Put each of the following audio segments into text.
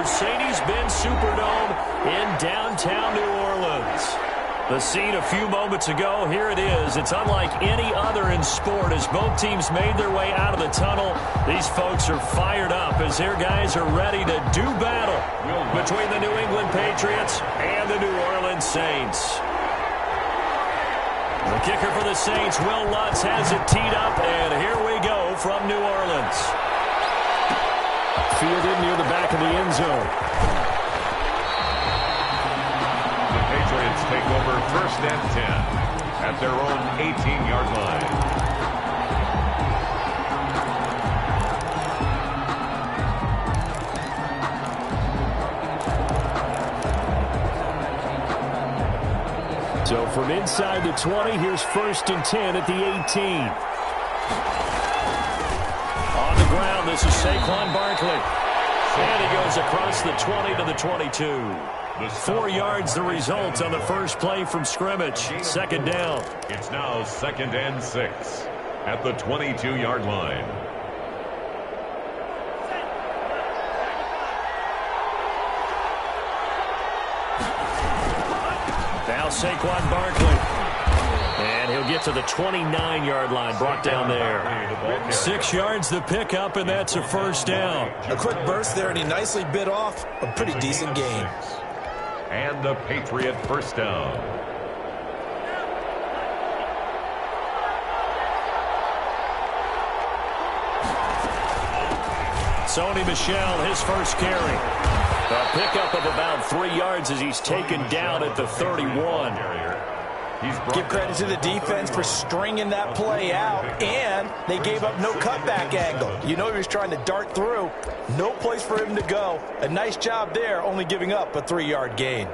Mercedes-Benz Superdome in downtown New Orleans. The scene a few moments ago, here it is. It's unlike any other in sport as both teams made their way out of the tunnel. These folks are fired up as their guys are ready to do battle between the New England Patriots and the New Orleans Saints. The kicker for the Saints, Will Lutz, has it teed up, and here we go from New Orleans. Fielded near the back of the end zone. The Patriots take over 1st and 10 at their own 18-yard line. So from inside the 20, here's 1st and 10 at the 18. On the ground, this is Saquon Barkley. And he goes across the 20 to the 22. 4 yards the result on the first play from scrimmage. 2nd down. It's now 2nd and 6 at the 22-yard line. Now Saquon Barkley. And he'll get to the 29-yard line, brought down there. 6 yards the pickup, and that's a 1st down. A quick burst there, and he nicely bit off a pretty decent gain. And a Patriot 1st down. Sony Michel, his first carry. A pickup of about 3 yards as he's taken down at the 31. Give credit to the defense for stringing that play out, and they gave up no cutback angle. You know he was trying to dart through. No place for him to go. A nice job there, only giving up a 3-yard gain.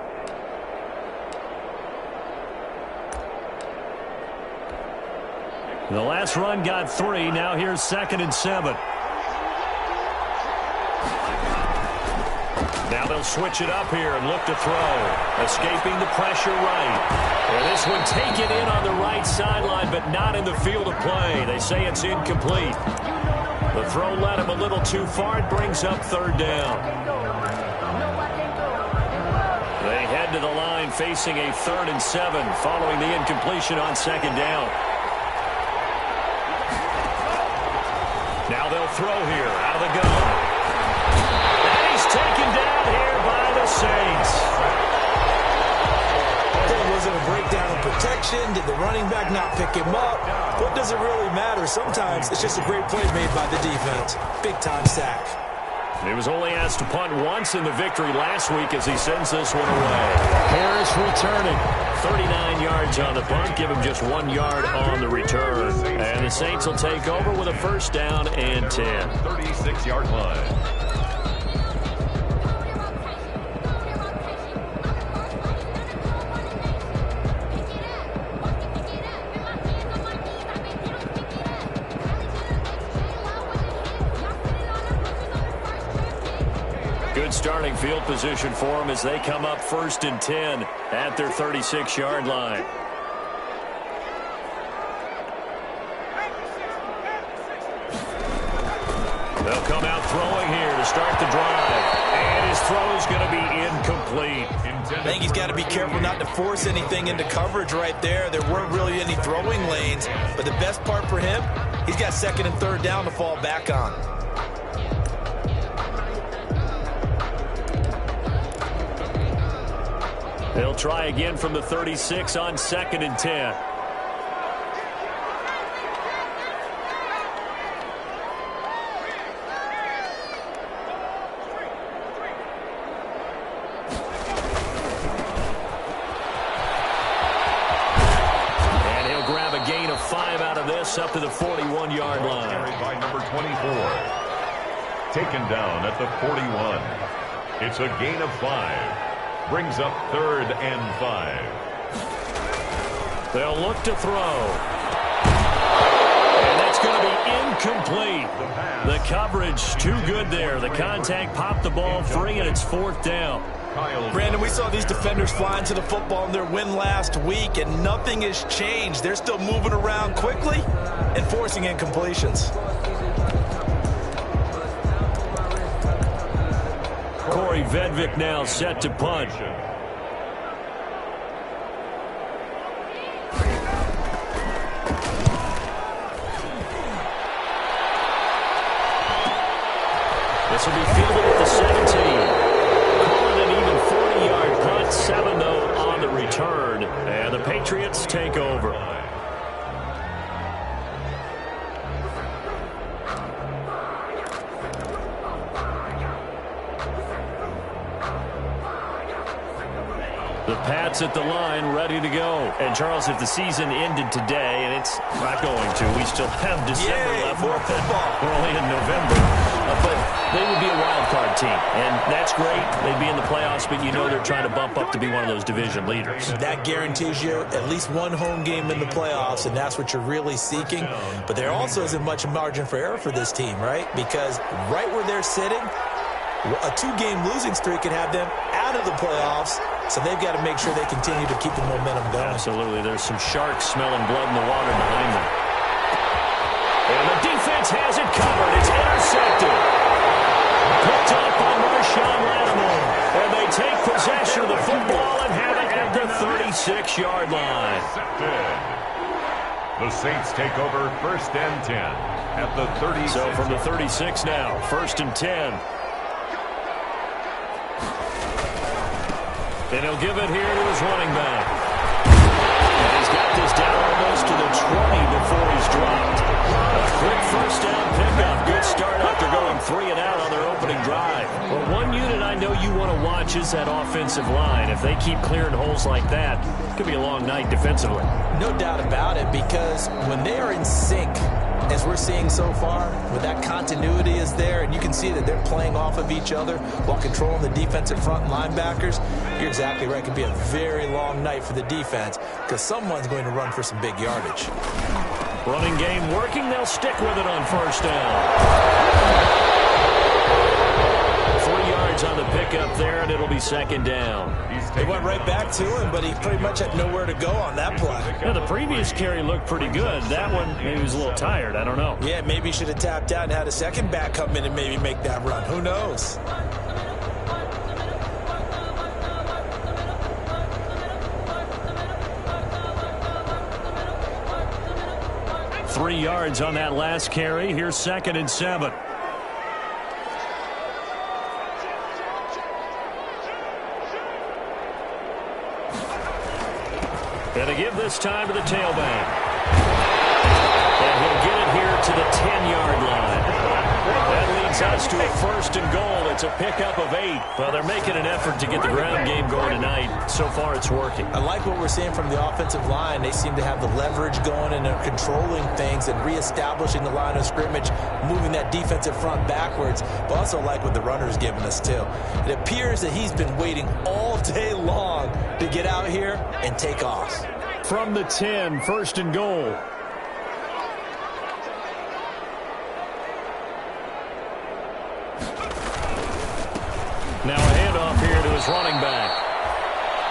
The last run got 3. Now here's 2nd and 7. Now they'll switch it up here and look to throw. Escaping the pressure right. And this one taken in on the right sideline, but not in the field of play. They say it's incomplete. The throw led him a little too far. It brings up 3rd down. They head to the line facing a 3rd and 7 following the incompletion on 2nd down. Now they'll throw here out of the gun. And he's taken down here by the Saints. Was it a breakdown in protection? Did the running back not pick him up? What does it really matter? Sometimes it's just a great play made by the defense. Big-time sack. He was only asked to punt once in the victory last week as he sends this one away. Harris returning. 39 yards on the punt. Give him just 1 yard on the return. And the Saints will take over with a 1st down and 10. 36-yard line. Good starting field position for them as they come up 1st and 10 at their 36-yard line. They'll come out throwing here to start the drive. And his throw is going to be incomplete. I think he's got to be careful not to force anything into coverage right there. There weren't really any throwing lanes. But the best part for him, he's got 2nd and 3rd down to fall back on. They'll try again from the 36 on 2nd and 10. And he'll grab a gain of 5 out of this up to the 41-yard line. Carried by number 24. Taken down at the 41. It's a gain of 5. Brings up 3rd and 5. They'll look to throw. And that's going to be incomplete. The coverage too good there. The contact popped the ball free, and it's 4th down. Brandon, we saw these defenders flying to the football in their win last week, and nothing has changed. They're still moving around quickly and forcing incompletions. Corey Vedvik now set to punt. This will be fielded at the 17. Calling an even 40-yard punt, 7 though on the return, and the Patriots take over. The Pats at the line, ready to go. And, Charles, if the season ended today, and it's not going to, we still have December left. More football. We're only in November. But they would be a wild card team, and that's great. They'd be in the playoffs, but you know they're trying to bump up to be one of those division leaders. That guarantees you at least one home game in the playoffs, and that's what you're really seeking. But there also isn't much margin for error for this team, right? Because right where they're sitting, a 2-game losing streak could have them out of the playoffs, so they've got to make sure they continue to keep the momentum going. Absolutely. There's some sharks smelling blood in the water behind them. And the defense has it covered. It's intercepted. Picked up by Marshawn Lattimore. And they take possession of the football and have it at the 36-yard line. The Saints take over 1st and 10 at the 36. So from the 36 now, 1st and 10. And he'll give it here to his running back. And he's got this down almost to the 20 before he's dropped. A quick 1st down pickup. Good start after going 3 and out on their opening drive. Well, one unit I know you want to watch is that offensive line. If they keep clearing holes like that, it could be a long night defensively. No doubt about it, because when they are in sync, as we're seeing so far, when that continuity is there, and you can see that they're playing off of each other while controlling the defensive front linebackers, you're exactly right. It could be a very long night for the defense because someone's going to run for some big yardage. Running game working. They'll stick with it on 1st down. 3 yards on the pickup there, and it'll be 2nd down. They went right back to him, but he pretty much had nowhere to go on that play. Yeah, the previous carry looked pretty good. That one, maybe he was a little tired. I don't know. Yeah, maybe he should have tapped out and had a second back come in and maybe make that run. Who knows? Three yards on that last carry. Here's 2nd and 7. And a give this time to the tailback. And he'll get it here to the 10-yard line. That leads us to a 1st and goal. It's a pickup of 8. Well, they're making an effort to get the ground game going tonight. So far, it's working. I like what we're seeing from the offensive line. They seem to have the leverage going, and they're controlling things and reestablishing the line of scrimmage, moving that defensive front backwards. But also like what the runner's giving us, too. It appears that he's been waiting all day long to get out here and take off. From the 10, 1st and goal. Now a handoff here to his running back.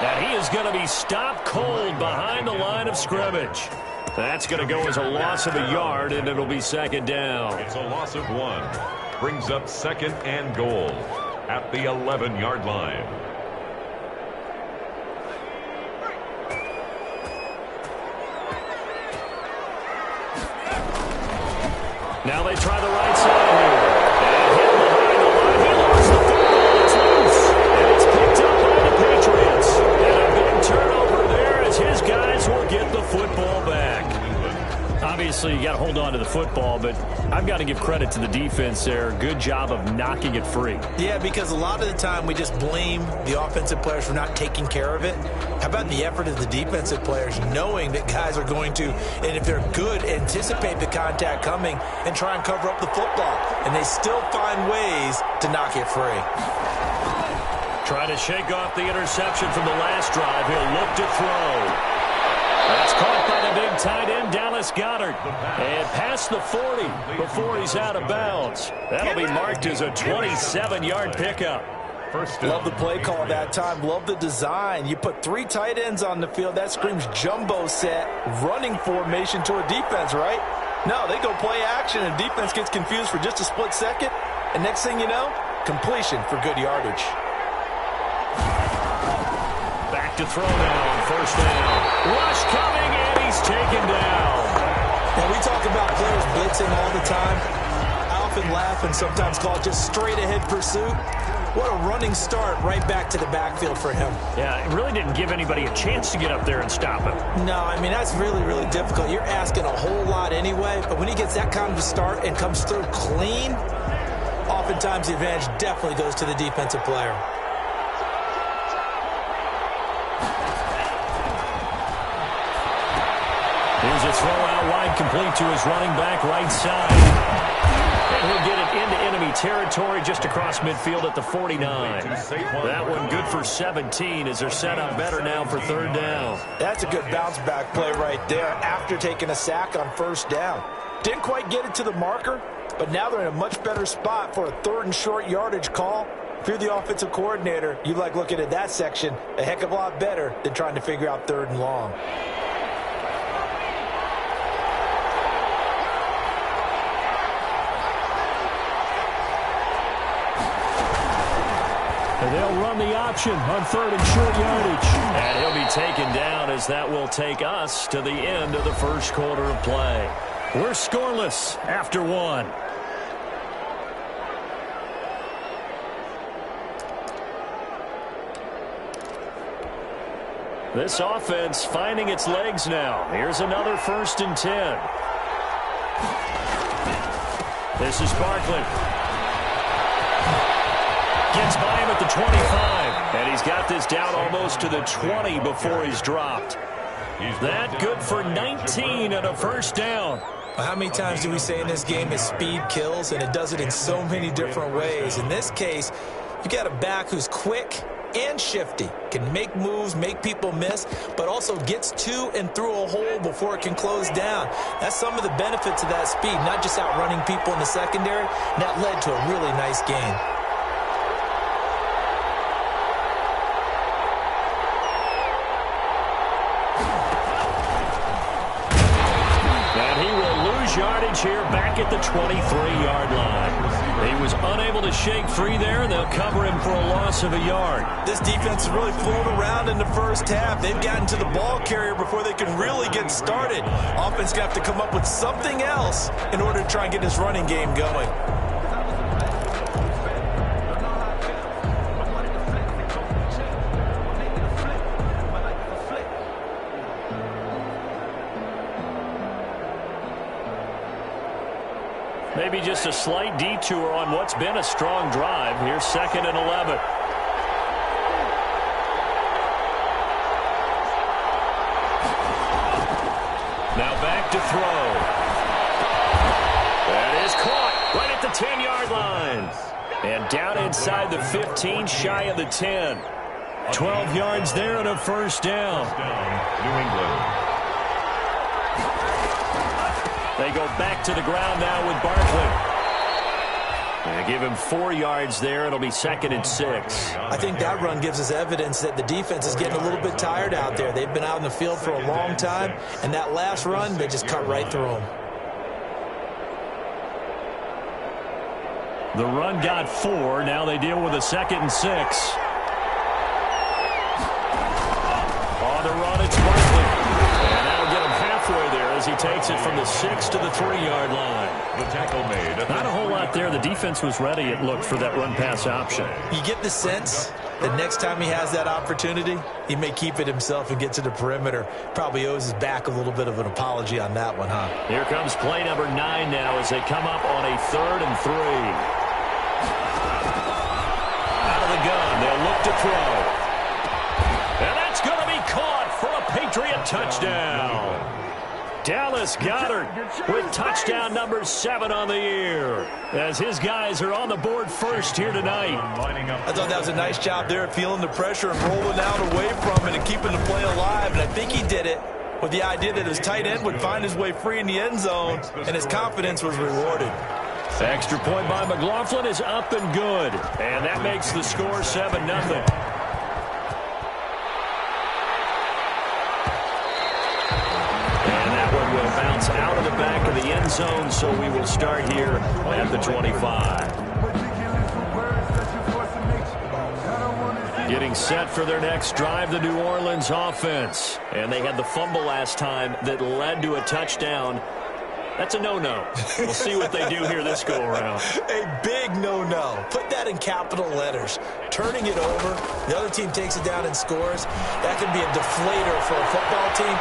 And he is going to be stopped cold behind the line of scrimmage. That's going to go as a loss of a yard, and it'll be 2nd down. It's a loss of 1. Brings up 2nd and goal at the 11-yard line. Now they try the right side here. And hit behind the line. He lost the football. It's loose. And it's picked up by the Patriots. And a big turnover there as his guys will get the football back. Obviously, you got to hold on to the football, but I've got to give credit to the defense there. Good job of knocking it free. Yeah, because a lot of the time we just blame the offensive players for not taking care of it. How about the effort of the defensive players knowing that guys are going to, and if they're good, anticipate the contact coming and try and cover up the football. And they still find ways to knock it free. Trying to shake off the interception from the last drive. He'll look to throw. That's caught by the big tight end, Dallas Goedert. And past the 40 before he's out of bounds. That'll be marked as a 27-yard pickup. Love the play call that time. Love the design. You put 3 tight ends on the field. That screams jumbo set, running formation to a defense, right? No, they go play action, and defense gets confused for just a split second. And next thing you know, completion for good yardage. back to throw now on first down. Rush coming, and he's taken down. Now, we talk about players blitzing all the time. I often laugh and sometimes call it just straight-ahead pursuit. What a running start right back to the backfield for him. Yeah, it really didn't give anybody a chance to get up there and stop him. No, I mean, that's really, really difficult. You're asking a whole lot anyway, but when he gets that kind of a start and comes through clean, oftentimes the advantage definitely goes to the defensive player. Here's a throw out wide, complete to his running back right side. And he'll get it into enemy territory just across midfield at the 49. That one good for 17 as they're set up better now for third down. That's a good bounce back play right there after taking a sack on first down. Didn't quite get it to the marker, but now they're in a much better spot for a third and short yardage call. If you're the offensive coordinator, you like looking at that section a heck of a lot better than trying to figure out third and long. They'll run the option on third and short yardage. And he'll be taken down as that will take us to the end of the first quarter of play. We're scoreless after one. This offense finding its legs now. Here's another 1st and 10. This is Barkley. Gets by him at the 25, and he's got this down almost to the 20 before he's dropped. That good for 19 and a first down. How many times do we say in this game that speed kills, and it does it in so many different ways? In this case, you got a back who's quick and shifty, can make moves, make people miss, but also gets to and through a hole before it can close down. That's some of the benefits of that speed, not just outrunning people in the secondary, and that led to a really nice game. Yardage here back at the 23-yard line. He was unable to shake free there, and they'll cover him for a loss of a yard. This defense is really flown around in the first half. They've gotten to the ball carrier before they can really get started. Offense going to have to come up with something else in order to try and get this running game going. Maybe just a slight detour on what's been a strong drive. Here's 2nd and 11. Now back to throw. That is caught right at the 10-yard line. And down inside the 15, shy of the 10. 12 yards there and a first down. New England. They go back to the ground now with Barkley. They give him 4 yards there. It'll be 2nd and 6. I think that run gives us evidence that the defense is getting a little bit tired out there. They've been out in the field for a long time, and that last run, they just cut right through them. The run got 4. Now they deal with a 2nd and 6. On the run, it's Barkley. And that'll get him halfway there as he takes it from the 6 to the 3-yard line. The tackle made. Not a whole lot there. The defense was ready, it looked, for that run-pass option. You get the sense that next time he has that opportunity, he may keep it himself and get to the perimeter. Probably owes his back a little bit of an apology on that one, huh? Here comes play number 9 now as they come up on a 3rd and 3. Out of the gun, they'll look to throw. And that's going to be caught for a Patriot touchdown. Dallas Goedert with touchdown number 7 on the year as his guys are on the board first here tonight. I thought that was a nice job there, feeling the pressure and rolling out away from it and keeping the play alive. And I think he did it with the idea that his tight end would find his way free in the end zone, and his confidence was rewarded. Extra point by McLaughlin is up and good, and that makes the score 7-0. Will bounce out of the back of the end zone, so we will start here at the 25. Getting set for their next drive, the New Orleans offense. And they had the fumble last time that led to a touchdown. That's a no-no. We'll see what they do here this go-around. A big no-no. Put that in capital letters. Turning it over, the other team takes it down and scores. That could be a deflator for a football team.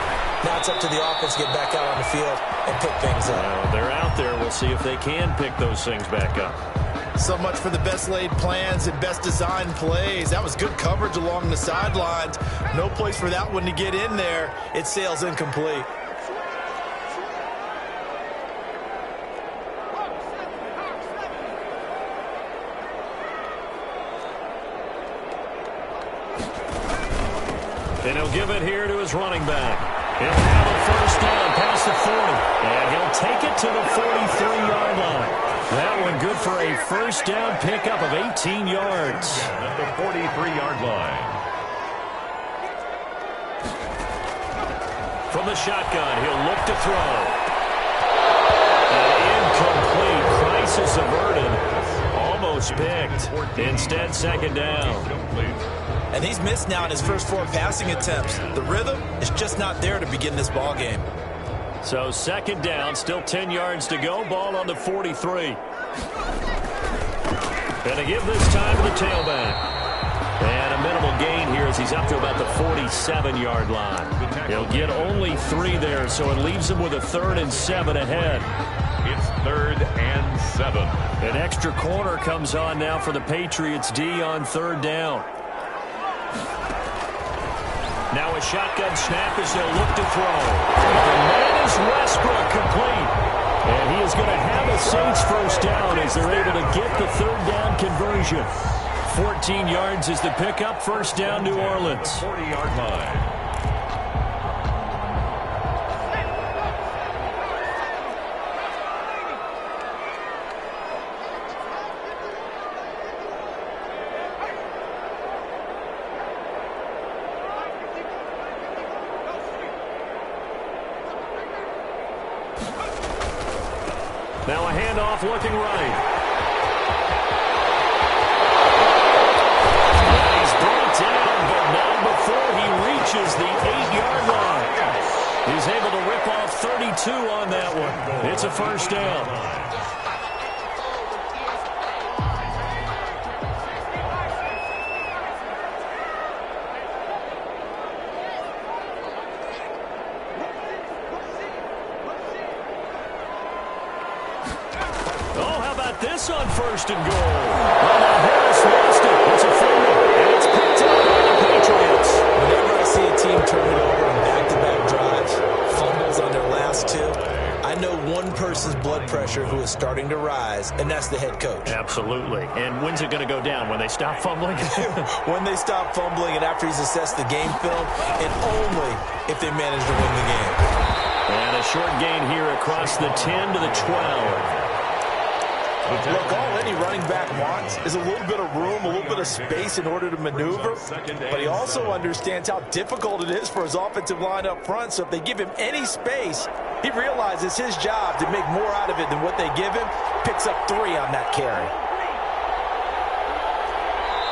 Now it's up to the offense to get back out on the field and pick things up. Well, they're out there. We'll see if they can pick those things back up. So much for the best laid plans and best designed plays. That was good coverage along the sidelines. No place for that one to get in there. It sails incomplete. And he'll give it here to his running back. He'll have a first down past the 40. And he'll take it to the 43-yard line. That one good for a first down pickup of 18 yards. At the 43-yard line. From the shotgun, he'll look to throw. An incomplete. Crisis averted. Almost picked. Instead, second down. And he's missed now in his first 4 passing attempts. The rhythm is just not there to begin this ball game. So second down, still 10 yards to go. Ball on the 43. And to give this time to the tailback. And a minimal gain here as he's up to about the 47-yard line. He'll get only 3 there, so it leaves him with a 3rd and 7 ahead. It's 3rd and 7. An extra corner comes on now for the Patriots D on 3rd down. Now a shotgun snap as they'll look to throw. The man is Westbrook, complete. And he is going to have a Saints first down as they're able to get the 3rd down conversion. 14 yards is the pickup. First down, New Orleans. 40-yard line. Now a handoff looking right. And he's brought down, but not before he reaches the 8-yard line. He's able to rip off 32 on that one. It's a first down. This on 1st and goal. Well, now Harris lost it. It's a fumble, and it's picked up by the Patriots. Whenever I see a team turn it over on back-to-back drives, fumbles on their last 2, I know one person's blood pressure who is starting to rise, and that's the head coach. Absolutely. And when's it going to go down? When they stop fumbling? When they stop fumbling and after he's assessed the game film, and only if they manage to win the game. And a short gain here across the 10 to the 12. Look, all any running back wants is a little bit of room, a little bit of space in order to maneuver, but he also understands how difficult it is for his offensive line up front, so if they give him any space, he realizes his job to make more out of it than what they give him, picks up 3 on that carry.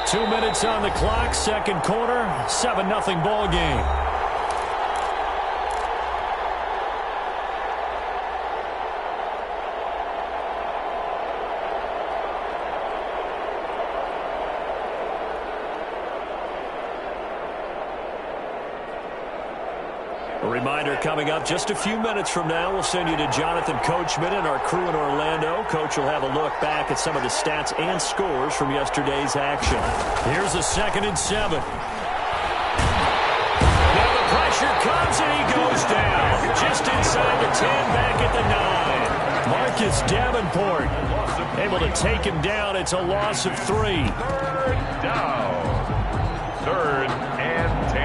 2 minutes on the clock, second quarter, 7-0 ball game. A reminder coming up just a few minutes from now, we'll send you to Jonathan Coachman and our crew in Orlando. Coach will have a look back at some of the stats and scores from yesterday's action. Here's a 2nd and 7. Now the pressure comes and he goes down. Just inside the 10, back at the 9. Marcus Davenport able to take him down. It's a loss of 3. 3rd down. 3rd and 10.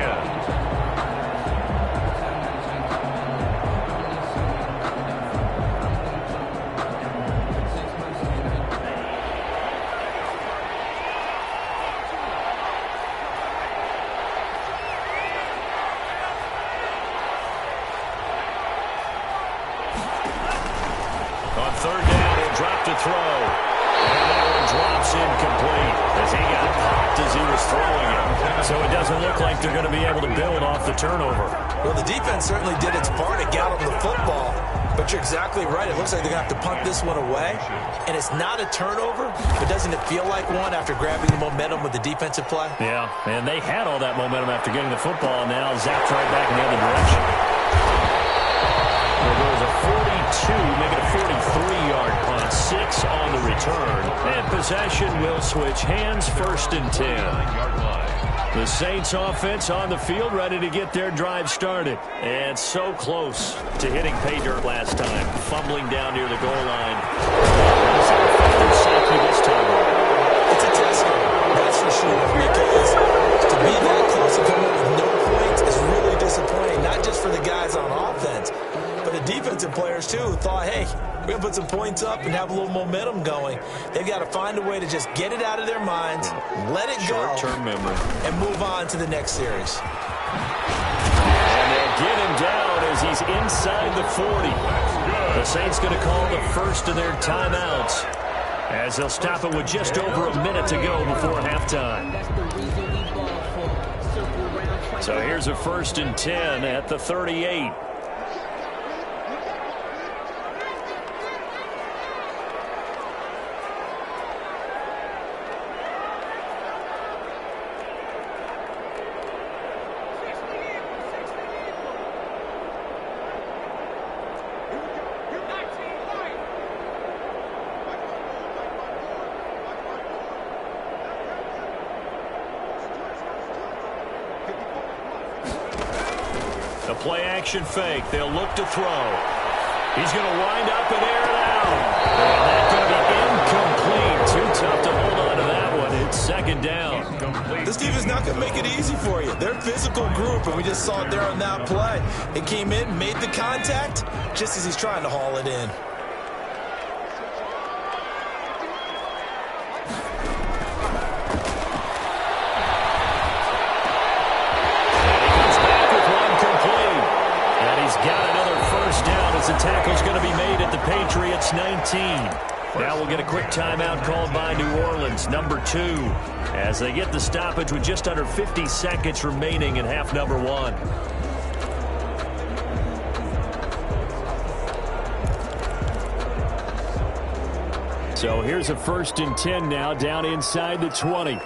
On 3rd down, he'll drop to throw. And that one drops incomplete as he got popped as he was throwing it. So it doesn't look like they're going to be able to build off the turnover. Well, the defense certainly did its part to gallop the football. But you're exactly right. It looks like they're going to have to punt this one away. And it's not a turnover, but doesn't it feel like one after grabbing the momentum with the defensive play? Yeah, and they had all that momentum after getting the football, and now zapped right back in the other direction. There goes a 42, make it a 43-yard punt, 6 on the return. And possession will switch hands, 1st and 10. The Saints offense on the field, ready to get their drive started. And so close to hitting pay dirt last time, fumbling down near the goal line. This time. It's a test game, that's for sure, because to be that close and come in with no points is really disappointing, not just for the guys on offense, but the defensive players, too, who thought, hey, we're going to put some points up and have a little momentum going. They've got to find a way to just get it out of their minds, let it go, short-term memory, and move on to the next series. And they'll get him down as he's inside the 40. The Saints going to call the first of their timeouts as they'll stop it with just over a minute to go before halftime. So here's a 1st and 10 at the 38. The play-action fake. They'll look to throw. He's going to wind up and air it out. And that's going to be incomplete. Too tough to hold on to that one. It's 2nd down. This defense not going to make it easy for you. They're a physical group, and we just saw it there on that play. They came in, made the contact, just as he's trying to haul it in. Got another 1st down as the tackle's going to be made at the Patriots 19. Now we'll get a quick timeout called by New Orleans, number 2, as they get the stoppage with just under 50 seconds remaining in half number 1. So here's a 1st and 10 now, down inside the 20.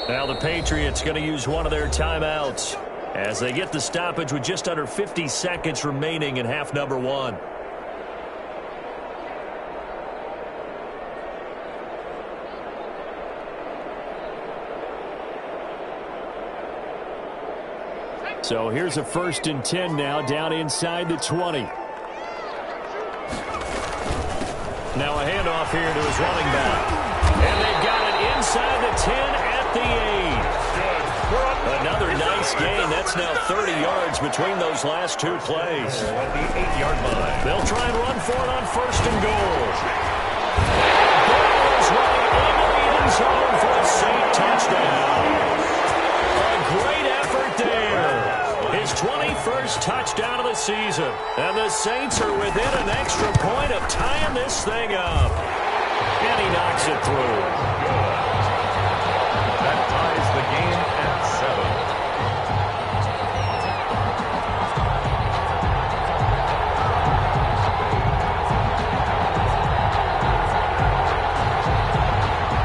Now the Patriots going to use one of their timeouts as they get the stoppage with just under 50 seconds remaining in half number 1. So here's a 1st and 10 now, down inside the 20. Now a handoff here to his running back. And they've got it inside the 10 at the 8. Another nice gain. That's now 30 yards between those last 2 plays. At the 8-yard line. They'll try and run for it on 1st and goal. Ball is running into the end zone for a Saint touchdown. A great effort there. His 21st touchdown of the season. And the Saints are within an extra point of tying this thing up. And he knocks it through. That ties the game at 7.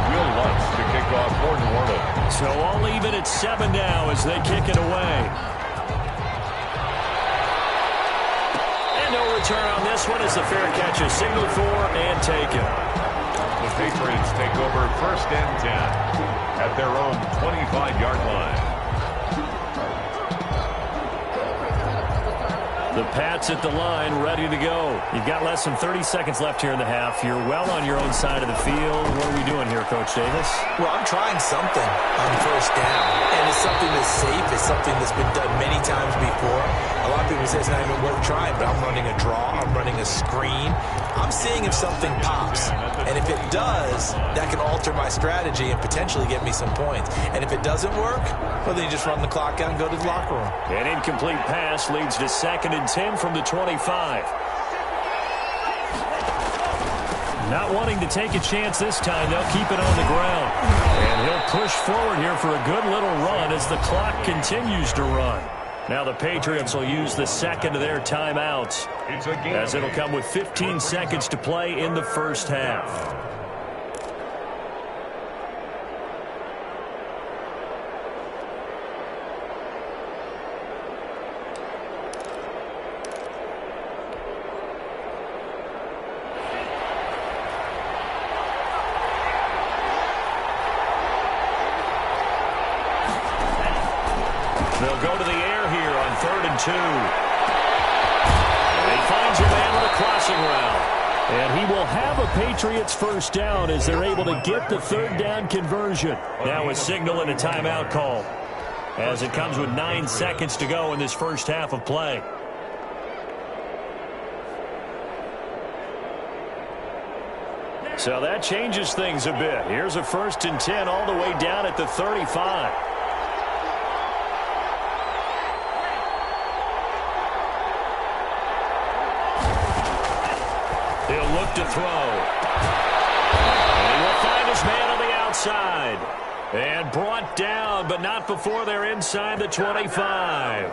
Will Lutz to kick off for New Orleans. So all even at 7 now as they kick it away. And no return on this one as the fair catch is signaled for and taken. The Patriots take over 1st and 10 at their own 25-yard line. The Pats at the line, ready to go. You've got less than 30 seconds left here in the half. You're well on your own side of the field. What are we doing here, Coach Davis? Well, I'm trying something on 1st down, and it's something that's safe. It's something that's been done many times before. A lot of people say it's not even worth trying, but I'm running a draw. I'm running a screen. I'm seeing if something pops. And if it does, that can alter my strategy and potentially get me some points. And if it doesn't work, well, then you just run the clock out and go to the locker room. An incomplete pass leads to 2nd and 10 from the 25. Not wanting to take a chance this time, they'll keep it on the ground. And he'll push forward here for a good little run as the clock continues to run. Now the Patriots will use the second of their timeouts, as it'll come with 15 seconds to play in the first half. They'll go to the air here on 3rd and 2. And he finds a man with a crossing route. And he will have a Patriots first down as they're able to get the 3rd down conversion. Now a signal and a timeout call, as it comes with 9 seconds to go in this first half of play. So that changes things a bit. Here's a 1st and 10 all the way down at the 35. He'll look to throw. And he will find his man on the outside. And brought down, but not before they're inside the 25.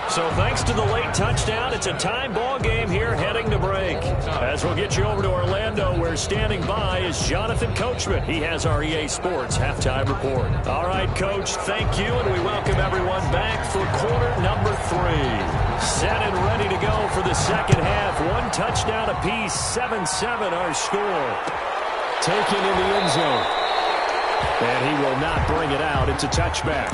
So thanks to the late touchdown, it's a tie ball game here heading to break. As we'll get you over to Orlando, where standing by is Jonathan Coachman. He has our EA Sports halftime report. All right, Coach, thank you, and we welcome everyone back for quarter number 3. Set and ready to go for the second half. 1 touchdown apiece, 7-7 our score. Taken in the end zone. And he will not bring it out. It's a touchback.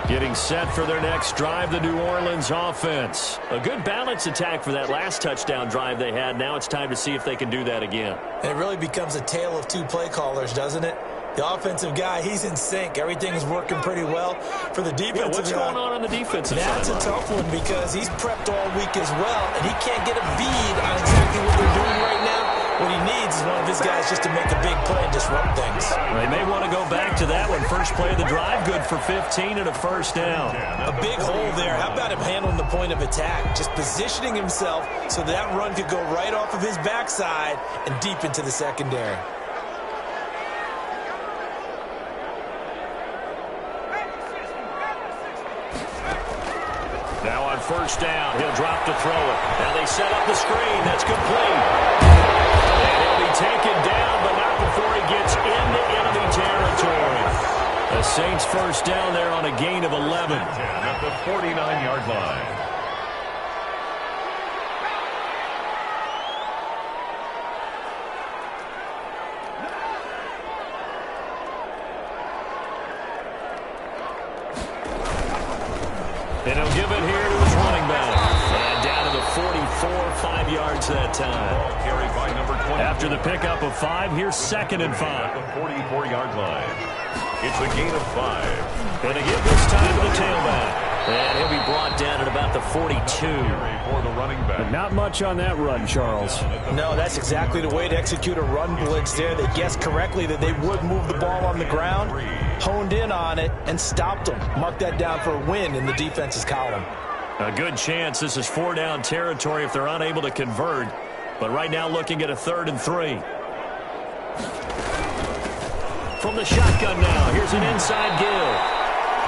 Getting set for their next drive, the New Orleans offense. A good balance attack for that last touchdown drive they had. Now it's time to see if they can do that again. And it really becomes a tale of 2 play callers, doesn't it? The offensive guy, he's in sync. Everything is working pretty well. For the defensive what's going on the defensive side? That's a tough one because he's prepped all week as well, and he can't get a bead on exactly what they're doing right now. What he needs is one of his guys just to make a big play and disrupt things. They may want to go back to that one. First play of the drive, good for 15 and a first down. A big hole there. How about him handling the point of attack? Just positioning himself so that run could go right off of his backside and deep into the secondary. Now on first down, he'll drop to throw it. Now they set up the screen. That's complete. And he'll be taken down, but not before he gets into enemy territory. The Saints first down there on a gain of 11. At the 49-yard line. And he'll give it here to his running back. And down to the 44, 5 yards that time. Carried by number 20. After the pickup of 5, here's 2nd and 5. At the 44-yard line. It's a gain of 5. Going to give this time to the tailback. And he'll be brought down at about the 42. For the running back. But not much on that run, Charles. No, that's exactly the way to execute a run blitz there. They guessed correctly that they would move the ball on the ground, honed in on it, and stopped them. Mark that down for a win in the defense's column. A good chance this is 4-down territory if they're unable to convert. But right now looking at a 3rd and 3. From the shotgun now, here's an inside give.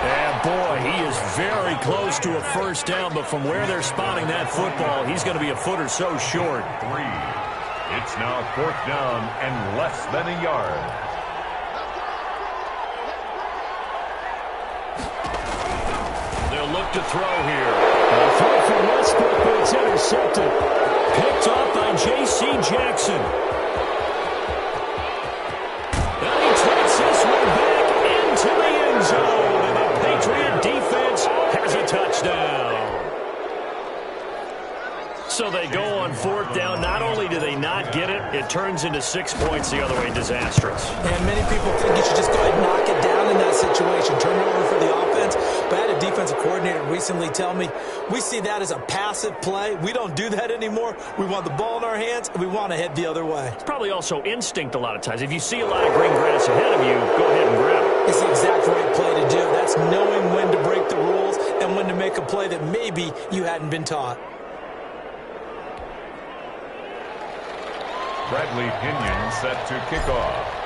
And boy, he is very close to a first down, but from where they're spotting that football, he's going to be a foot or so short. 3. It's now 4th down and less than a yard. They'll look to throw here. A throw from Westbrook, but it's intercepted. Picked off by J.C. Jackson. And he takes this one back into the end zone. And the Patriot defense has a touchdown. So they go on 4th down. Not only do they not get it, it turns into 6 points the other way. Disastrous. And many people think you should just go ahead and knock it down in that situation. Turn it over for the offense. defensive coordinator recently tell me, we see that as a passive play. We don't do that anymore. We want the ball in our hands, and we want to head the other way. It's probably also instinct a lot of times. If you see a lot of green grass ahead of you, go ahead and grab it. It's the exact right play to do. That's knowing when to break the rules and when to make a play that maybe you hadn't been taught. Bradley Pinion set to kick off.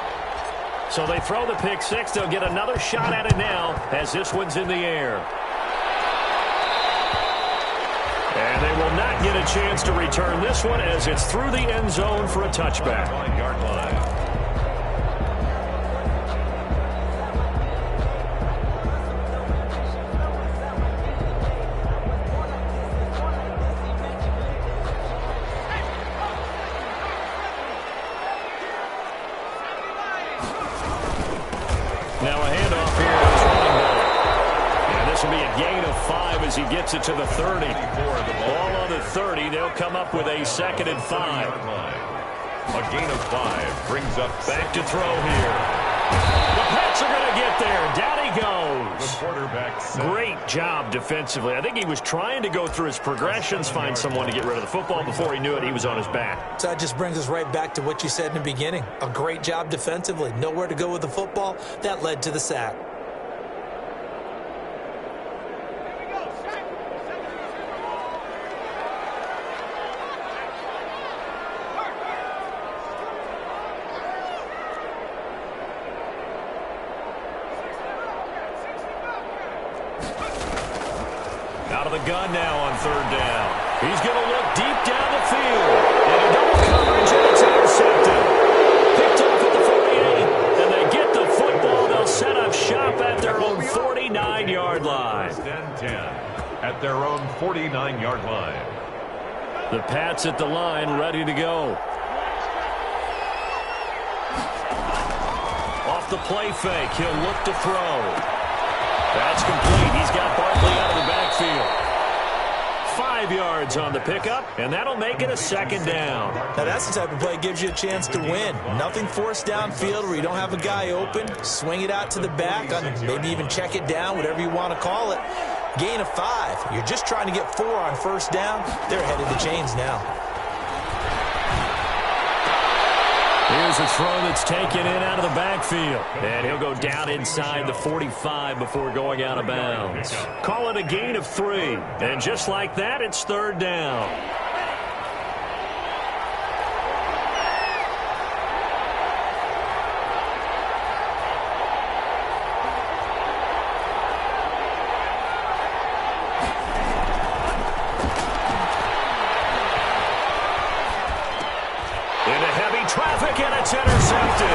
So they throw the pick six. They'll get another shot at it now as this one's in the air. And they will not get a chance to return this one as it's through the end zone for a touchback. 9-yard line. Now a handoff here to his running back. And this will be a gain of 5 as he gets it to the 30. Ball on the 30. They'll come up with a 2nd and 5. A gain of 5 brings up back to throw here. The Pats are going to get there. Down he goes. The quarterback set. Great job defensively. I think he was trying to go through his progressions, find someone to get rid of the football. Before he knew it, he was on his back. So that just brings us right back to what you said in the beginning. A great job defensively. Nowhere to go with the football. That led to the sack. Out of the gun now on 3rd down. He's going to look deep down the field. And a double coverage, and it's intercepted. Picked off at the 48, and they get the football. They'll set up shop at their own 49-yard line. 10-10 at their own 49-yard line. The Pats at the line, ready to go. Off the play fake, he'll look to throw. That's complete. He's got Barkley out of the backfield. 5 yards on the pickup, and that'll make it a 2nd down. Now that's the type of play that gives you a chance to win. Nothing forced downfield where you don't have a guy open. Swing it out to the back, maybe even check it down, whatever you want to call it. Gain of 5. You're just trying to get 4 on 1st down. They're ahead of the chains now. Here's a throw that's taken in out of the backfield. And he'll go down inside the 45 before going out of bounds. Call it a gain of 3. And just like that, it's 3rd down. Traffic, and it's intercepted.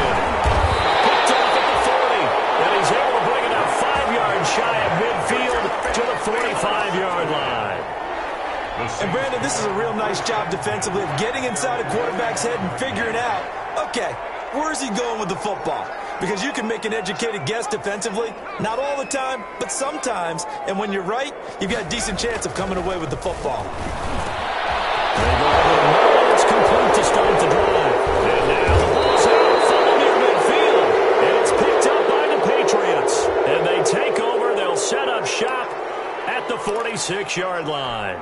Picked off at the 40, and he's able to bring it up 5 yards shy of midfield to the 45-yard line. And Brandon, this is a real nice job defensively of getting inside a quarterback's head and figuring out, okay, where's he going with the football? Because you can make an educated guess defensively, not all the time, but sometimes. And when you're right, you've got a decent chance of coming away with the football. It's complete to start the drive. And now the ball's out, funneled near midfield. And it's picked up by the Patriots. And they take over. They'll set up shop at the 46-yard line.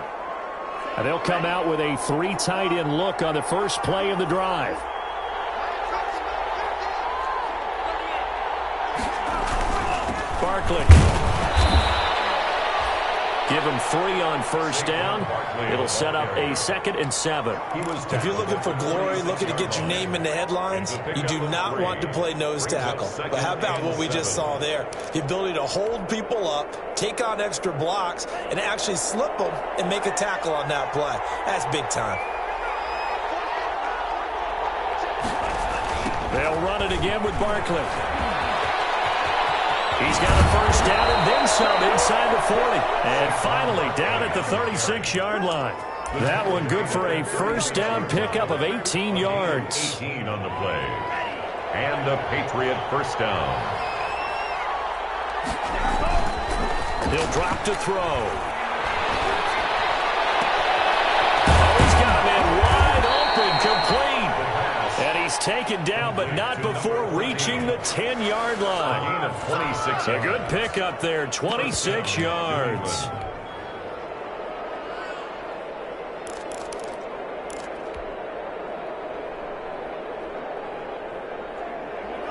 And they'll come out with a 3 tight end look on the first play of the drive. Barkley. Give him 3 on 1st down. It'll set up a 2nd and 7. If you're looking for glory, looking to get your name in the headlines, you do not want to play nose tackle. But how about what we just saw there? The ability to hold people up, take on extra blocks, and actually slip them and make a tackle on that play. That's big time. They'll run it again with Barkley. He's got a 1st down and then some inside the 40. And finally down at the 36-yard line. That one good for a 1st down pickup of 18 yards. 18 on the play. And a Patriot 1st down. He'll drop to throw. Oh, he's got him in wide open, complete. And he's taken down, but not before reaching the 10-yard line. A gain of 26. A good pickup there, 26 yards.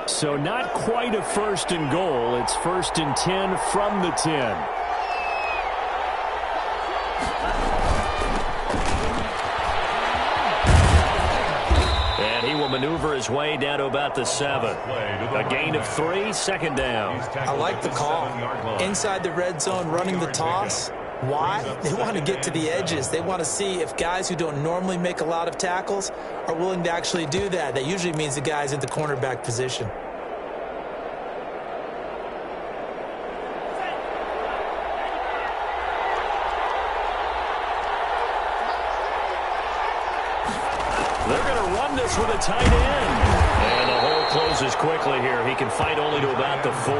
So not quite a 1st and goal. It's 1st and 10 from the 10. And he will maneuver his way down to about the 7. A gain of 3, 2nd down. I like the call. Inside the red zone, running the toss. Why? They want to get to the edges. They want to see if guys who don't normally make a lot of tackles are willing to actually do that. That usually means the guy's in the cornerback position. They're going to run this with a tight end. And the hole closes quickly here. He can fight only to about the 4.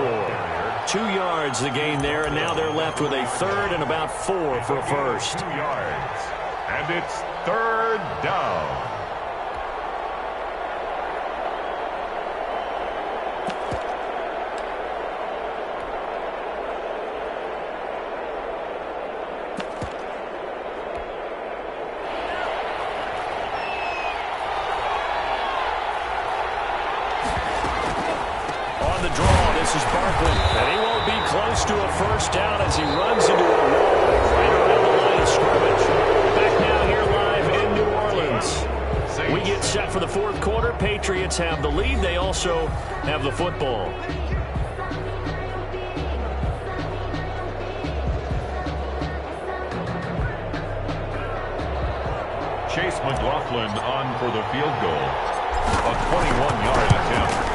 2 yards the gain there, and now they're left with a 3rd and about 4 for a first. 2 yards. And it's 3rd down. This is Barkley, and he won't be close to a first down as he runs into a wall right around the line of scrimmage. Back now here live in New Orleans. We get set for the 4th quarter. Patriots have the lead. They also have the football. Chase McLaughlin on for the field goal. A 21-yard attempt.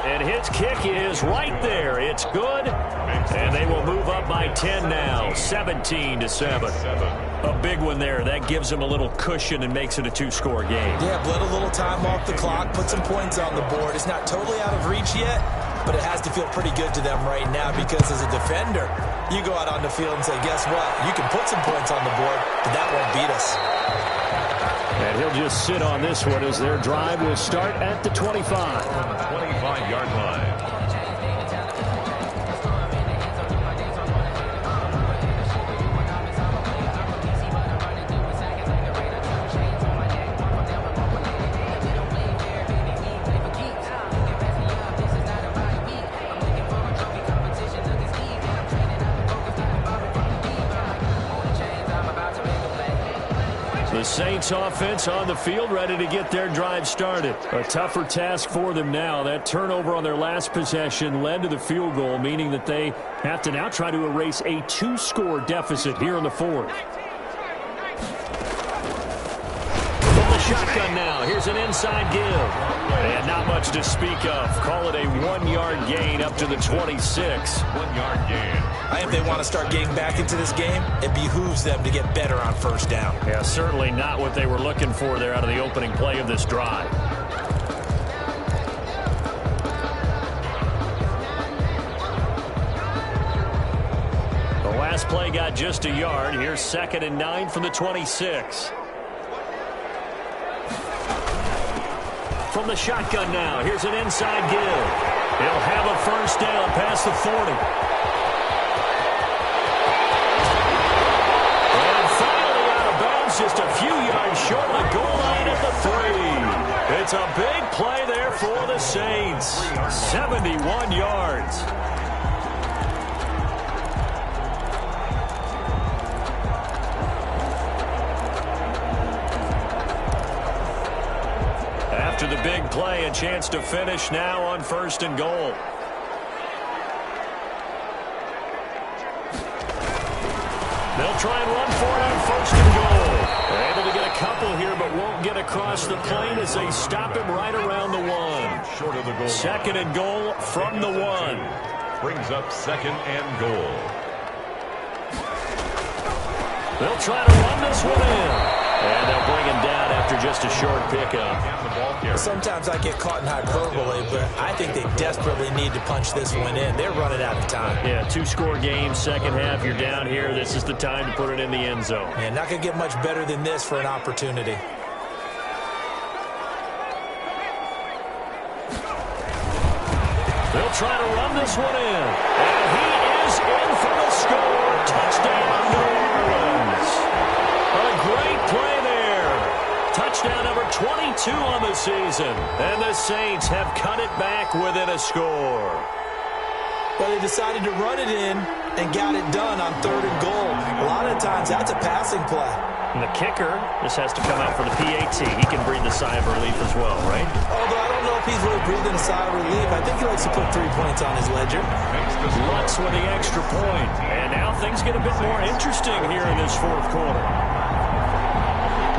And his kick is right there. It's good. And they will move up by 10 now, 17-7. A big one there. That gives them a little cushion and makes it a 2-score game. Yeah, bled a little time off the clock, put some points on the board. It's not totally out of reach yet, but it has to feel pretty good to them right now because as a defender, you go out on the field and say, guess what? You can put some points on the board, but that won't beat us. And he'll just sit on this one as their drive will start at the 25. 25-yard line. The Saints offense on the field ready to get their drive started. A tougher task for them now. That turnover on their last possession led to the field goal, meaning that they have to now try to erase a 2-score deficit here in the 4th. From the shotgun now, here's an inside give. And not much to speak of. Call it a 1-yard gain up to the 26. 1-yard gain. I think they want to start getting back into this game. It behooves them to get better on first down. Yeah, certainly not what they were looking for there out of the opening play of this drive. The last play got just a yard. Here's 2nd and 9 from the 26. From the shotgun now, here's an inside give. He'll have a first down past the 40. And finally out of bounds, just a few yards short of the goal line at the 3. It's a big play there for the Saints. 71 yards. After the big play, a chance to finish now on 1st and goal. They'll try and run for it on 1st and goal. They're able to get a couple here, but won't get across the plane as they stop him right around the 1. Short of the goal. 2nd and goal from the 1. Brings up 2nd and goal. They'll try to run this one in. And they'll bring him down after just a short pickup. Sometimes I get caught in hyperbole, but I think they desperately need to punch this one in. They're running out of time. Yeah, 2-score game, second half. You're down here. This is the time to put it in the end zone. Yeah, not going to get much better than this for an opportunity. They'll try to run this one in. And he is in for the score. Touchdown, New Orleans. A great play there. Touchdown number 22 on the season. And the Saints have cut it back within a score. Well, they decided to run it in and got it done on 3rd and goal. A lot of times, that's a passing play. And the kicker just has to come out for the PAT. He can breathe a sigh of relief as well, right? Although I don't know if he's really breathing a sigh of relief. I think he likes to put 3 points on his ledger. Lutz with the extra point. And now things get a bit more interesting here in this 4th quarter.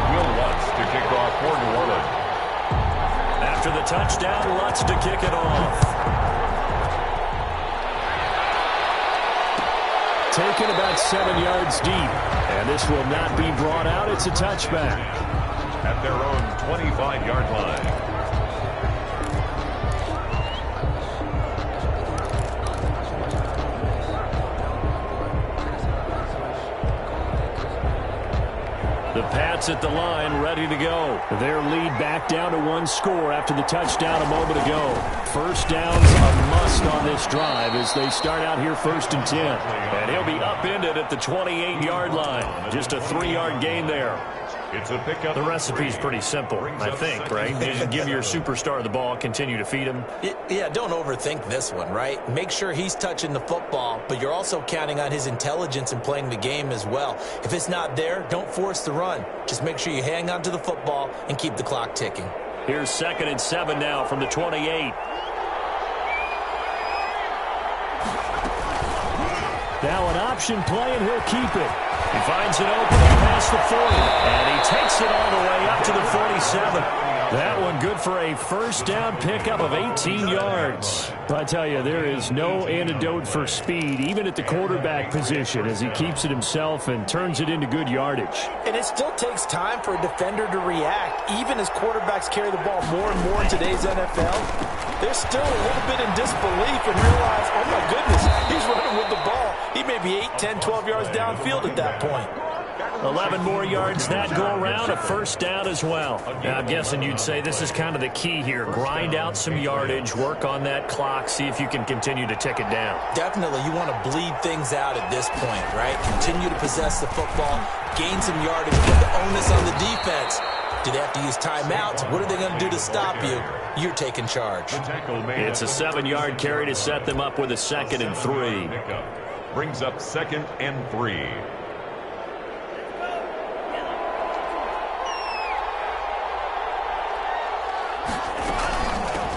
Will Lutz to kick off for New Orleans. After the touchdown, Lutz to kick it off. Taken about 7 yards deep. And this will not be brought out. It's a touchback. At their own 25-yard line. The Pats at the line, ready to go. Their lead back down to 1 score after the touchdown a moment ago. First down's a must on this drive as they start out here 1st and 10. And he'll be upended at the 28-yard line. Just a 3-yard gain there. It's a pickup. The recipe's pretty simple, I think, right? Just give your superstar the ball, continue to feed him. Yeah, don't overthink this one, right? Make sure he's touching the football, but you're also counting on his intelligence in playing the game as well. If it's not there, don't force the run. Just make sure you hang on to the football and keep the clock ticking. Here's 2nd and 7 now from the 28. Now an option play, and he'll keep it. He finds an opening past the 40, and he takes it all the way up to the 47. That one good for a first down pickup of 18 yards. I tell you, there is no antidote for speed, even at the quarterback position, as he keeps it himself and turns it into good yardage. And it still takes time for a defender to react, even as quarterbacks carry the ball more and more in today's NFL. They're still a little bit in disbelief and realize, oh my goodness, he's running with the ball. He may be 8, 10, 12 yards downfield at that point. 11 more yards that go around, a first down as well. Now, I'm guessing you'd say this is kind of the key here. Grind out some yardage, work on that clock, see if you can continue to tick it down. Definitely, you want to bleed things out at this point, right? Continue to possess the football, gain some yardage, put the onus on the defense. Do they have to use timeouts? What are they going to do to stop you? You're taking charge. It's a 7-yard carry to set them up with a 2nd and 3. Brings up 2nd and 3.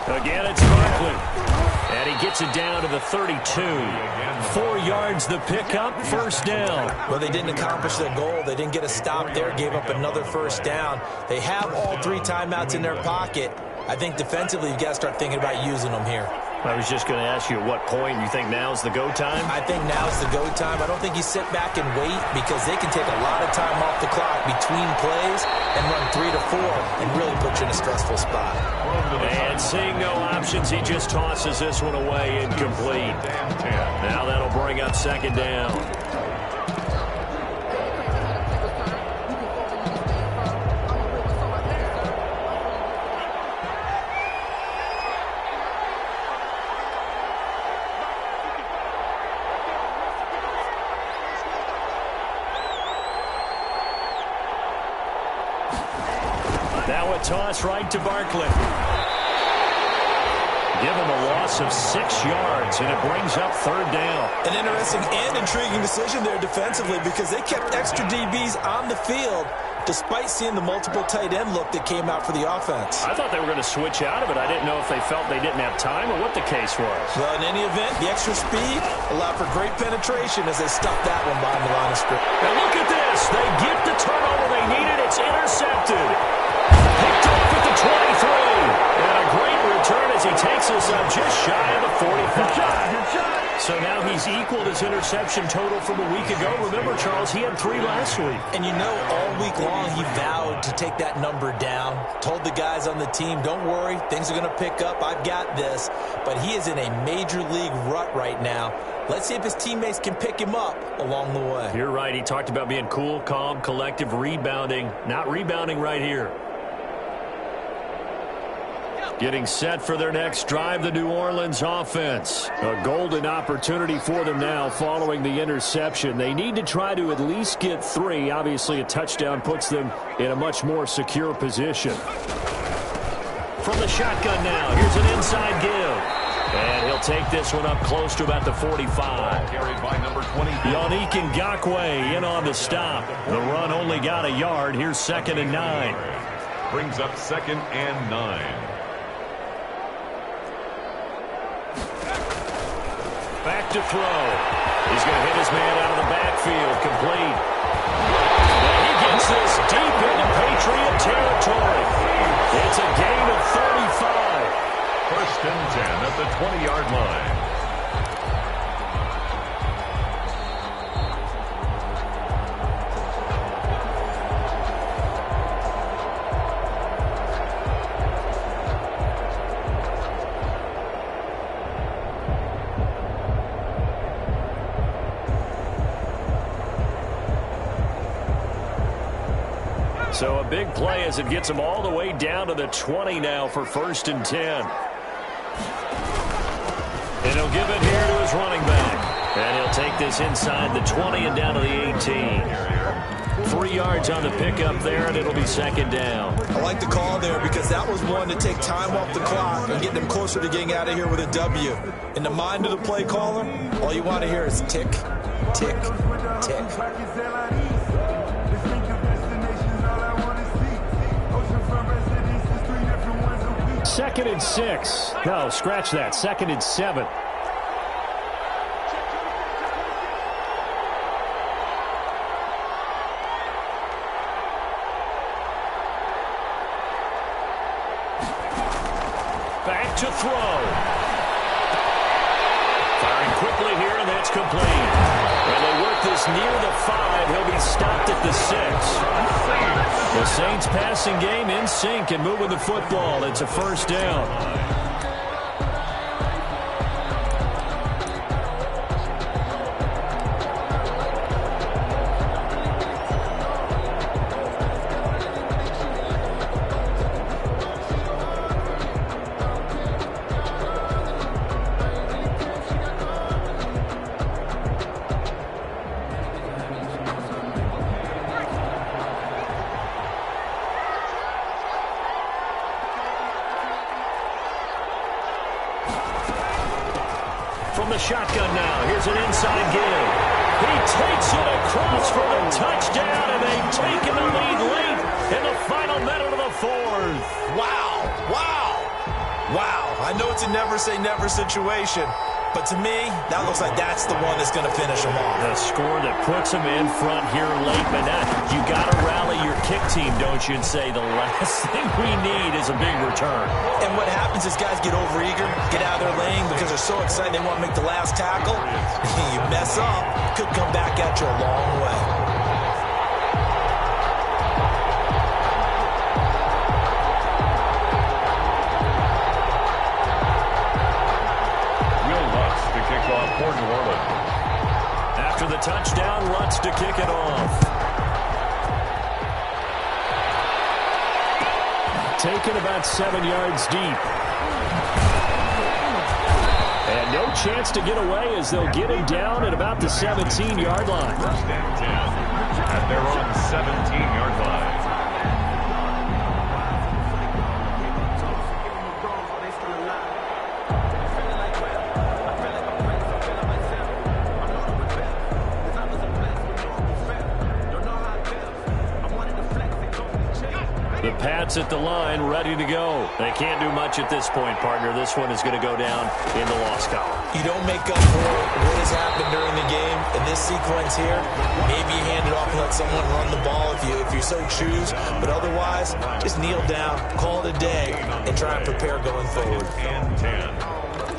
Again, it's Barkley. And he gets it down to the 32. 4 yards the pickup, first down. Well, they didn't accomplish their goal. They didn't get a stop there, gave up another first down. They have all 3 timeouts in their pocket. I think defensively, you've got to start thinking about using them here. I was just going to ask you at what point you think now's the go time? I think now's the go time. I don't think you sit back and wait because they can take a lot of time off the clock between plays and run 3 to 4 and really put you in a stressful spot. And seeing no options, he just tosses this one away incomplete. Now that'll bring up 2nd down. Now a toss right to Barkley. Give him a loss of 6 yards, and it brings up 3rd down. An interesting and intriguing decision there defensively because they kept extra DBs on the field despite seeing the multiple tight end look that came out for the offense. I thought they were going to switch out of it. I didn't know if they felt they didn't have time or what the case was. Well, in any event, the extra speed allowed for great penetration as they stuffed that one behind the line of scrimmage. And look at this. They get the turnover they needed. It's intercepted. Picked off at the 23. And a great return as he takes us up just shy of the 45. So now he's equaled his interception total from a week ago. Remember, Charles, he had 3 last week. And you know, all week long he vowed to take that number down. Told the guys on the team, don't worry, things are going to pick up. I've got this. But he is in a major league rut right now. Let's see if his teammates can pick him up along the way. You're right. He talked about being cool, calm, collective, rebounding. Not rebounding right here. Getting set for their next drive, the New Orleans offense. A golden opportunity for them now following the interception. They need to try to at least get 3. Obviously, a touchdown puts them in a much more secure position. From the shotgun now, here's an inside give. And he'll take this one up close to about the 45. Carried by number 20. Yannick Ngakoue in on the stop. The run only got a yard. Here's 2nd and 9. Brings up 2nd and 9. Back to throw. He's going to hit his man out of the backfield. Complete. And he gets this deep into Patriot territory. It's a gain of 35. 1st and 10 at the 20-yard line. So a big play as it gets him all the way down to the 20 now for 1st and 10. And he'll give it here to his running back. And he'll take this inside the 20 and down to the 18. 3 yards on the pickup there, and it'll be 2nd down. I like the call there because that was one to take time off the clock and get them closer to getting out of here with a W. In the mind of the play caller, all you want to hear is tick, tick, tick. 2nd and 6. No, scratch that. 2nd and 7. Back to throw. Firing quickly here, and that's complete. When they work this near the 5, he'll be stopped at the 6. The Saints passing game in sync and moving the football. It's a 1st down. From the shotgun now, here's an inside give. He takes it across for the touchdown, and they've taken the lead late in the final minute of the 4th. Wow, wow, wow. I know it's a never say never situation, but to me, that looks like that's the one that's going to finish them off. The score that puts them in front here late, but now you got to rally your kick team, don't you, and say the last thing we need is a big return. And what happens is guys get overeager, get out of their lane because they're so excited they want to make the last tackle. You mess up, could come back at you a long way. For New Orleans. After the touchdown, Lutz to kick it off. Taken about 7 yards deep. And no chance to get away as they'll get him down at about the 17-yard line. 1st and 10 at their own 17-yard line. The Pats at the line, ready to go. They can't do much at this point, partner. This one is going to go down in the loss column. You don't make up for what has happened during the game. In this sequence here, maybe you hand it off and let someone run the ball if you so choose. But otherwise, just kneel down, call it a day, and try and prepare going forward. 2nd and 10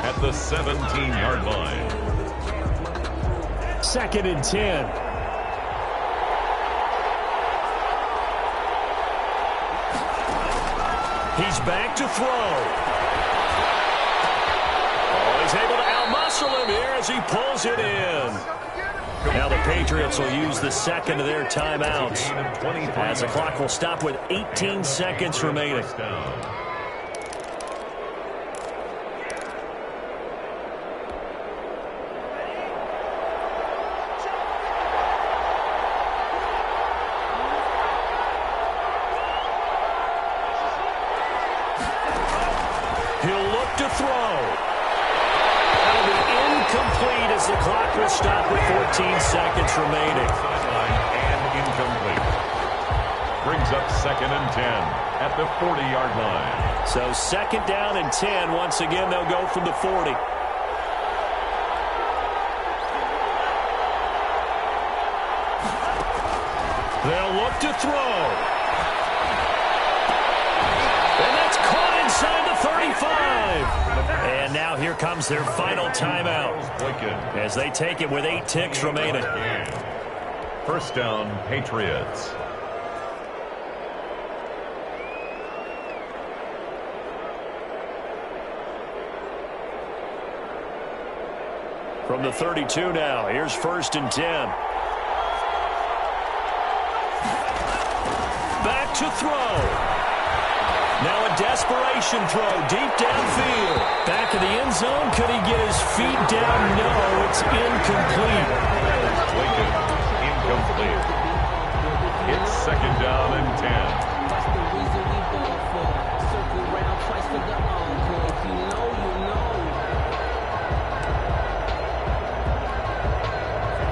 at the 17-yard line. 2nd and 10. He's back to throw. Oh, he's able to outmuscle him here as he pulls it in. Now the Patriots will use the second of their timeouts as the clock will stop with 18 seconds remaining. to throw. That'll be incomplete as the clock will stop with 14 seconds remaining. Sideline and incomplete. Brings up 2nd and 10 at the 40-yard line. So 2nd down and 10. Once again, they'll go from the 40. They'll look to throw. And that's caught inside the 35. And now here comes their final timeout as they take it with 8 ticks remaining. 1st down, Patriots. From the 32 now, here's 1st and 10. Back to throw. Now a desperation throw deep downfield. Back in the end zone. Could he get his feet down? No, it's incomplete. Incomplete. It's 2nd down and 10.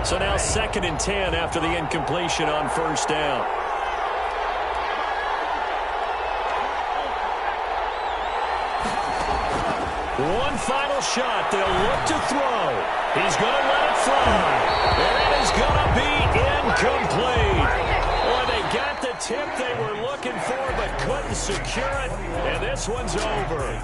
So now 2nd and 10 after the incompletion on 1st down. One final shot. They'll look to throw. He's going to let it fly. And it is going to be incomplete. Boy, they got the tip they were looking for but couldn't secure it. And this one's over.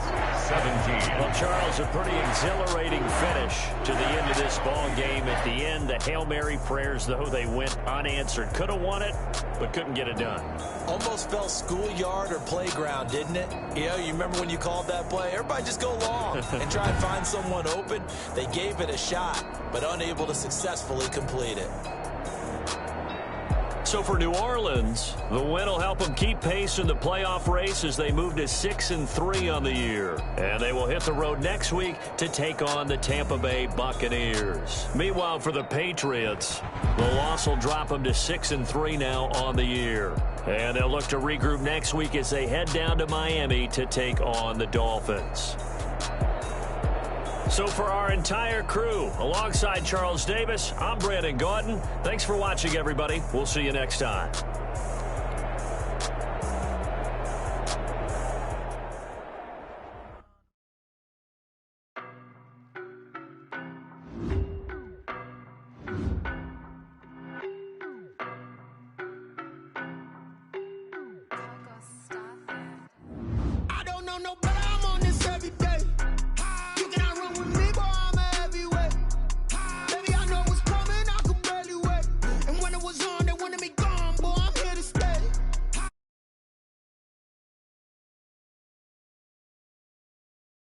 17. Well, Charles, a pretty exhilarating finish to the end of this ball game. At the end, the Hail Mary prayers, though, they went unanswered. Could have won it, but couldn't get it done. Almost felt schoolyard or playground, didn't it? You remember when you called that play? Everybody just go long and try and find someone open. They gave it a shot, but unable to successfully complete it. So for New Orleans, the win will help them keep pace in the playoff race as they move to 6-3 on the year. And they will hit the road next week to take on the Tampa Bay Buccaneers. Meanwhile, for the Patriots, the loss will drop them to 6-3 now on the year. And they'll look to regroup next week as they head down to Miami to take on the Dolphins. So for our entire crew, alongside Charles Davis, I'm Brandon Gaudin. Thanks for watching, everybody. We'll see you next time. I don't know nobody.